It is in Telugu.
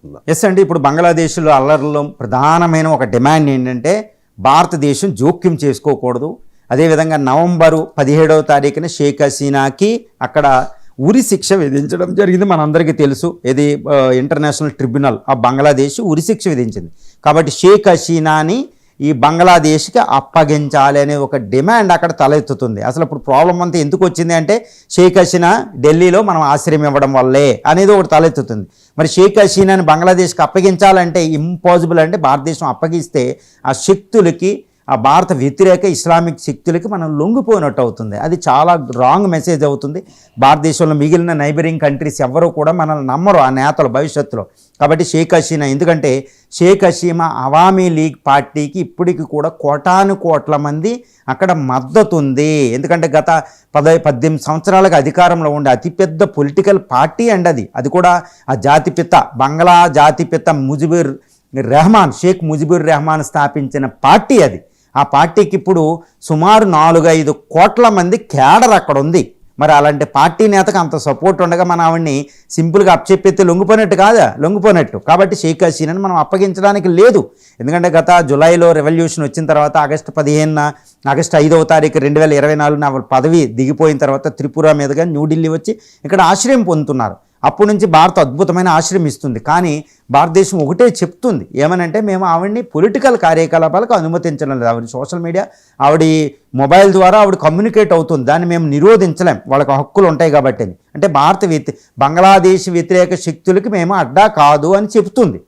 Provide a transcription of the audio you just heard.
జరుగుతుందా? ఎస్ అండి. ఇప్పుడు బంగ్లాదేశ్లో అల్లర్లో ప్రధానమైన ఒక డిమాండ్ ఏంటంటే భారతదేశం జోక్యం చేసుకోకూడదు. అదేవిధంగా నవంబరు 17వ తారీఖున షేక్ హసీనాకి అక్కడ ఉరి శిక్ష విధించడం జరిగింది. మనందరికీ తెలుసు. ఇది ఇంటర్నేషనల్ ట్రిబ్యునల్ ఆఫ్ బంగ్లాదేశ్ ఉరి శిక్ష విధించింది. కాబట్టి షేక్ హసీనాని ఈ బంగ్లాదేశ్కి అప్పగించాలి అనే ఒక డిమాండ్ అక్కడ తలెత్తుతుంది. అసలు ఇప్పుడు ప్రాబ్లం అంతా ఎందుకు వచ్చింది అంటే షేక్ హసీనా ఢిల్లీలో మనం ఆశ్రయం ఇవ్వడం వల్లే అనేది ఒకటి తలెత్తుతుంది. మరి షేక్ హసీనాని బంగ్లాదేశ్కి అప్పగించాలంటే ఇంపాసిబుల్. అంటే భారతదేశం అప్పగిస్తే ఆ శక్తులకి, ఆ భారత వ్యతిరేక ఇస్లామిక్ శక్తులకి మనం లొంగిపోయినట్టు అవుతుంది. అది చాలా రాంగ్ మెసేజ్ అవుతుంది. భారతదేశంలో మిగిలిన నైబరింగ్ కంట్రీస్ ఎవరూ కూడా మనల్ని నమ్మరు ఆ నేతలు భవిష్యత్తులో. కాబట్టి షేక్ హసీనా, ఎందుకంటే షేక్ హసీనా అవామీ లీగ్ పార్టీకి ఇప్పటికి కూడా కోటాను కోట్ల మంది అక్కడ మద్దతు ఉంది. ఎందుకంటే గత 18 సంవత్సరాలకు అధికారంలో ఉండే అతిపెద్ద పొలిటికల్ పార్టీ అండి అది కూడా ఆ జాతిపిత, బంగ్లా జాతిపిత ముజిబుర్ రెహమాన్, షేక్ ముజిబుర్ రెహమాన్ స్థాపించిన పార్టీ అది. ఆ పార్టీకి ఇప్పుడు సుమారు 4-5 కోట్ల మంది కేడర్ అక్కడ ఉంది. మరి అలాంటి పార్టీ నేతకు అంత సపోర్ట్ ఉండగా మనం ఆవిడ్ని సింపుల్గా అప్పచెప్పితే లొంగిపోయినట్టు. కాబట్టి షేక్ హసీనాని మనం అప్పగించడానికి లేదు. ఎందుకంటే గత జులైలో రెవల్యూషన్ వచ్చిన తర్వాత ఆగస్టు 5వ తారీఖు 2024 ఆవిడ పదవి దిగిపోయిన తర్వాత త్రిపుర మీదుగా న్యూఢిల్లీ వచ్చి ఇక్కడ ఆశ్రయం పొందుతున్నారు. అప్పటి నుంచి భారత్ అద్భుతమైన ఆశ్రయం ఇస్తుంది. కానీ భారతదేశం ఒకటే చెప్తుంది, ఏమనంటే మేము ఆవిడ్ని పొలిటికల్ కార్యకలాపాలకు అనుమతించడం లేదు. ఆవిడ సోషల్ మీడియా, ఆవిడ మొబైల్ ద్వారా ఆవిడ కమ్యూనికేట్ అవుతుంది. దాన్ని మేము నిరోధించలేం, వాళ్ళకి హక్కులు ఉంటాయి కాబట్టి. అంటే బంగ్లాదేశ్ వ్యతిరేక శక్తులకి మేము అడ్డా కాదు అని చెప్తుంది.